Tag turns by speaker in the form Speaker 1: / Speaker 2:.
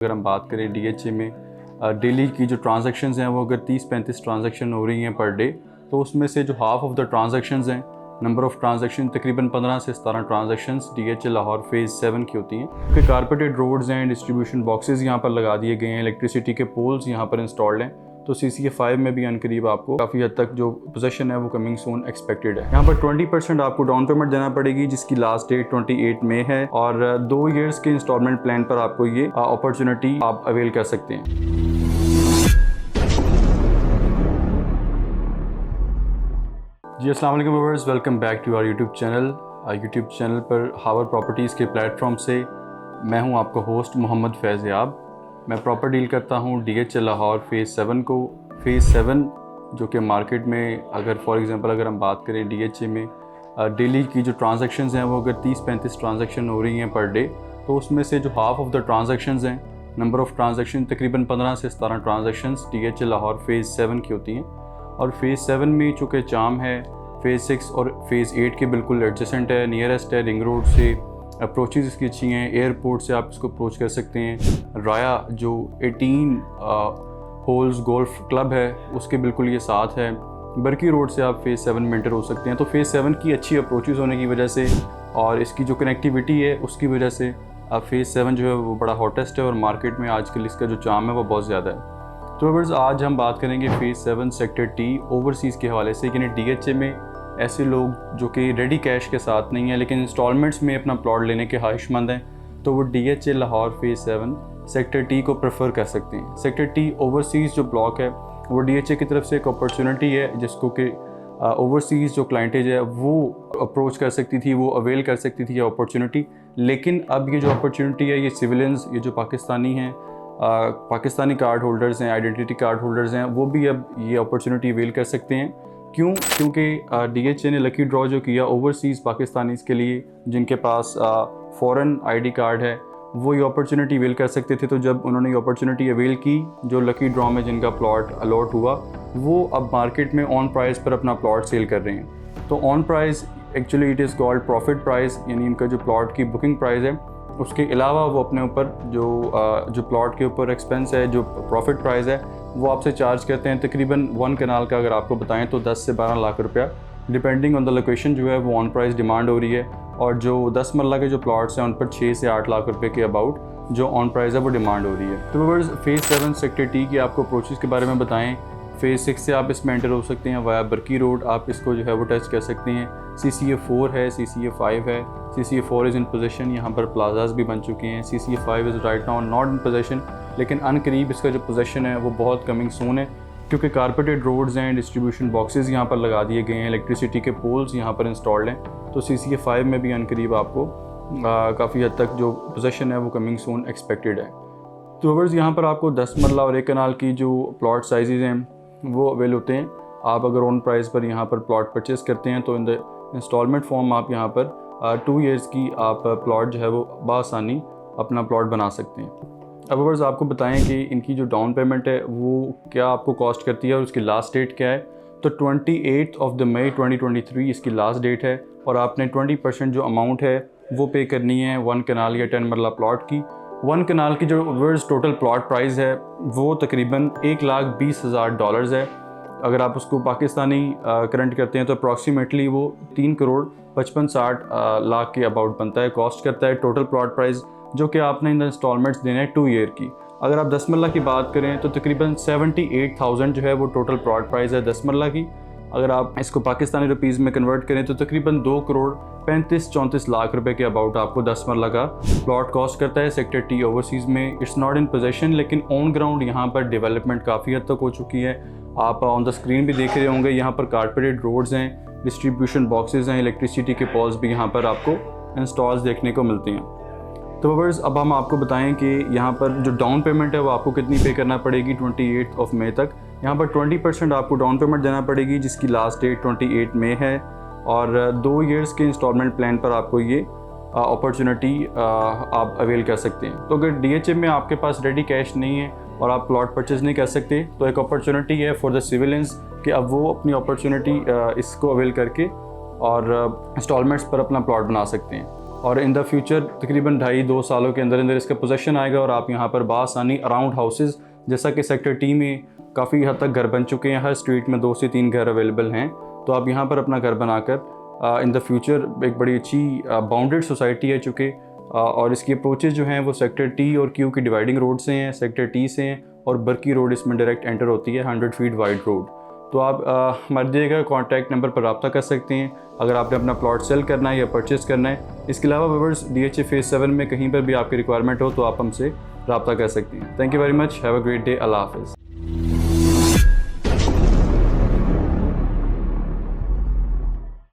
Speaker 1: अगर हम बात करें डीएचए में डेली की जो ट्रांजैक्शंस हैं वो अगर 30-35 ट्रांजैक्शन हो रही हैं पर डे, तो उसमें से जो हाफ ऑफ द ट्रांजैक्शंस हैं, नंबर ऑफ़ ट्रांजैक्शन तकरीबन 15 से 17 ट्रांजैक्शंस डीएचए लाहौर फेज़ 7 की होती हैं। क्योंकि कारपेटेड रोड्स हैं, डिस्ट्रीब्यूशन बॉक्सेस यहाँ पर लगा दिए गए हैं, इलेक्ट्रिसिटी के पोल्स यहाँ पर इंस्टॉल्ड हैं, तो CCA 5 में भी अनकरीब आपको काफ़ी हद तक जो पोजीशन है वो कमिंग सून एक्सपेक्टेड है। यहाँ पर 20% आपको डाउन पेमेंट देना पड़ेगी, जिसकी लास्ट डेट 28 मई है, और 2 इयर्स के इंस्टॉलमेंट प्लान पर आपको ये अपॉर्चुनिटी आप अवेल कर सकते हैं। जी अस्सलाम वालेकुम viewers, welcome back to our YouTube channel पर हावर प्रॉपर्टीज़ के प्लेटफॉर्म से मैं हूं आपका होस्ट मोहम्मद फैज़याब। मैं प्रॉपर डील करता हूं डीएचए लाहौर फेज़ 7 को। फेज़ 7 जो कि मार्केट में अगर फॉर एग्जांपल अगर हम बात करें डीएचए में डेली की जो ट्रांजैक्शंस हैं वो अगर 30-35 ट्रांजैक्शन हो रही हैं पर डे, तो उसमें से जो हाफ ऑफ द ट्रांजैक्शंस हैं, नंबर ऑफ़ ट्रांजैक्शन तकरीबन 15 से 17 ट्रांजैक्शंस डीएचए लाहौर फेज़ 7 की होती हैं। और फेज़ 7 में चूँकि चाम है, फेज़ 6 और फेज़ 8 के बिल्कुल एडजेसेंट है, नियरेस्ट है, रिंग रोड से अप्रोचेज़ इसकी अच्छी हैं, एयरपोर्ट से आप इसको अप्रोच कर सकते हैं। राया जो 18 होल्स गोल्फ क्लब है उसके बिल्कुल ये साथ है। बरकी रोड से आप फेज़ 7 में एंटर हो सकते हैं। तो फेज़ 7 की अच्छी अप्रोचेज़ होने की वजह से और इसकी जो कनेक्टिविटी है उसकी वजह से अब फेज़ 7 जो है वो बड़ा हॉटेस्ट है और मार्केट में आजकल इसका जो चाम है वो बहुत ज़्यादा है। तो व्यूअर्स, आज हम बात करेंगे फेज़ 7 सेक्टर टी ओवरसीज़ के हवाले से, यानी डीएचए में ऐसे लोग जो कि रेडी कैश के साथ नहीं है लेकिन इंस्टॉलमेंट्स में अपना प्लॉट लेने के ख्वाहिशमंद हैं, तो वो DHA Lahore phase 7 sector T को प्रेफर कर सकते हैं। सेक्टर टी ओवरसीज़ जो ब्लॉक है वो डीएचए की तरफ से एक अपॉर्चुनिटी है जिसको कि ओवरसीज़ जो क्लाइंटेज है वो अप्रोच कर सकती थी, वो अवेल कर सकती थी ये अपॉर्चुनिटी। लेकिन अब ये जो अपॉर्चुनिटी है ये सिविलियंस, ये जो पाकिस्तानी हैं, पाकिस्तानी कार्ड होल्डर्स हैं, आइडेंटिटी कार्ड होल्डर्स हैं, वो भी अब ये अपॉर्चुनिटी अवेल कर सकते हैं। क्यों? क्योंकि डीएचए ने लकी ड्रॉ जो किया ओवरसीज़ पाकिस्तानीज़ के लिए जिनके पास फ़ॉरेन आईडी कार्ड है, वो ये अपॉर्चुनिटी अवेल कर सकते थे। तो जब उन्होंने ये अपॉर्चुनिटी अवेल की, जो लकी ड्रॉ में जिनका प्लॉट अलॉट हुआ, वो अब मार्केट में ऑन प्राइस पर अपना प्लॉट सेल कर रहे हैं। तो on price actually it is called profit price, यानी इनका जो प्लॉट की बुकिंग प्राइस है उसके अलावा वो अपने ऊपर जो प्लॉट के ऊपर एक्सपेंस है, जो प्रॉफिट प्राइस है, वो आपसे चार्ज करते हैं। तकरीबन 1 कनाल का अगर आपको बताएं तो 10 से 12 लाख रुपया डिपेंडिंग ऑन द लोकेशन जो है वो ऑन प्राइस डिमांड हो रही है। और जो 10 मरला के जो प्लॉट्स हैं उन पर 6 से 8 लाख रुपए के अबाउट जो ऑन प्राइस है वो डिमांड हो रही है। तो व्यूअर्स, फेज़ 7 सेक्टर टी की आपको अप्रोचेस के बारे में बताएं। फेज़ 6 से आप इसमें एंटर हो सकते हैं वाया बरकी रोड, आप इसको जो है वो टच कर सकते हैं। CCA 4 है, CCA 5 है। CCA 4 इज़ इन पोजीशन, यहाँ पर प्लाजाज भी बन चुके हैं। CCA 5 is right now not in position, लेकिन अनकरीब इसका जो पोजीशन है वो बहुत कमिंग सून है, क्योंकि कारपेटेड रोड्स हैं, डिस्ट्रीब्यूशन बॉक्सेस यहाँ पर लगा दिए गए हैं, इलेक्ट्रिसिटी के पोल्स यहाँ पर इंस्टॉल्ड हैं। तो CCA 5 में भी अनकरीब आपको काफ़ी हद तक जो पोजीशन है वो कमिंग सून एक्सपेक्टेड है। तो व्यूअर्स, यहाँ पर आपको 10 मरला और 1 कनाल की जो प्लॉट साइजेज़ हैं वो अवेल होते हैं। आप अगर ऑन प्राइस पर यहाँ पर प्लॉट परचेज़ करते हैं तो इन द इंस्टॉलमेंट फॉर्म आप यहाँ पर 2 इयर्स की आप प्लॉट जो है वो बासानी अपना प्लॉट बना सकते हैं। अब व्यूअर्स, आपको बताएं कि इनकी जो डाउन पेमेंट है वो क्या आपको कॉस्ट करती है और उसकी लास्ट डेट क्या है। तो 28 मई 2023 इसकी लास्ट डेट है और आपने 20% जो अमाउंट है वो पे करनी है 1 कनाल या 10 मरला प्लॉट की। 1 कनाल की जो व्यूअर्स टोटल प्लॉट प्राइस है वो तकरीबन $1,20,000 है। अगर आप उसको पाकिस्तानी करंट करते हैं तो अप्रॉक्सीमेटली वो 3 करोड़ 55-60 लाख के अबाउट बनता है, कॉस्ट करता है टोटल प्लॉट प्राइस, जो कि आपने इन इंस्टॉलमेंट्स देने हैं 2 ईयर की। अगर आप 10 मरला की बात करें तो तकरीबन 78,000 जो है वो टोटल प्लॉट प्राइस है 10 मरला की। अगर आप इसको पाकिस्तानी रुपीज़ में कन्वर्ट करें तो तकरीबन 2 करोड़ 35-34 लाख रुपए के अबाउट आपको 10 मरला का प्लॉट कॉस्ट करता है सेक्टर टी ओवरसीज़ में। इट्स नॉट इन पोजीशन, लेकिन ऑन ग्राउंड यहाँ पर डेवलपमेंट काफ़ी हद तक हो चुकी है। आप ऑन द स्क्रीन भी देख रहे होंगे, यहाँ पर कारपेटेड रोड्स हैं, डिस्ट्रीब्यूशन बॉक्सेस हैं, इलेक्ट्रिसिटी के पोल्स भी यहाँ पर आपको इंस्टॉल्स देखने को मिलते हैं। तो व्यूअर्स, अब हम आपको बताएं कि यहाँ पर जो डाउन पेमेंट है वो आपको कितनी पे करना पड़ेगी 28 मई तक। यहाँ पर 20% आपको डाउन पेमेंट देना पड़ेगी, जिसकी लास्ट डेट 28 मई है, और 2 इयर्स के इंस्टॉलमेंट प्लान पर आपको ये अपॉर्चुनिटी आप अवेल कर सकते हैं। तो अगर डीएचए में आपके पास रेडी कैश नहीं है और आप प्लॉट परचेज़ नहीं कर सकते, तो एक अपॉर्चुनिटी है फॉर द सिविलियंस कि अब वो अपनी अपॉर्चुनिटी इसको अवेल करके और इंस्टॉलमेंट्स पर अपना प्लॉट बना सकते हैं। और इन द फ्यूचर तकरीबन 2.5-2 सालों के अंदर इसका पोजेसन आएगा और आप यहाँ पर बासानी अराउंड हाउसेज़, जैसा कि सेक्टर टी में काफ़ी हद तक घर बन चुके हैं, हर स्ट्रीट में 2 से 3 घर अवेलेबल हैं, तो आप यहाँ पर अपना घर बनाकर इन द फ्यूचर एक बड़ी अच्छी बाउंडेड सोसाइटी है चूँकि, और इसकी अप्रोचेज़ जो हैं वो सेक्टर टी और क्यू की डिवाइडिंग रोड से हैं, सेक्टर टी से हैं, और बर्की रोड इसमें डायरेक्ट एंटर होती है, 100 फीट वाइड रोड। तो आप हमारे दिए गए कॉन्टैक्ट नंबर पर रब्ता कर सकते हैं अगर आपने अपना प्लॉट सेल करना है या परचेज़ करना है। इसके अलावा व्यूअर्स DHA फेज़ 7 में कहीं पर भी आपकी रिक्वायरमेंट हो तो आप हमसे रब्ता कर सकते हैं। Thank you very much, have a great day, अल्लाह हाफ़िज़।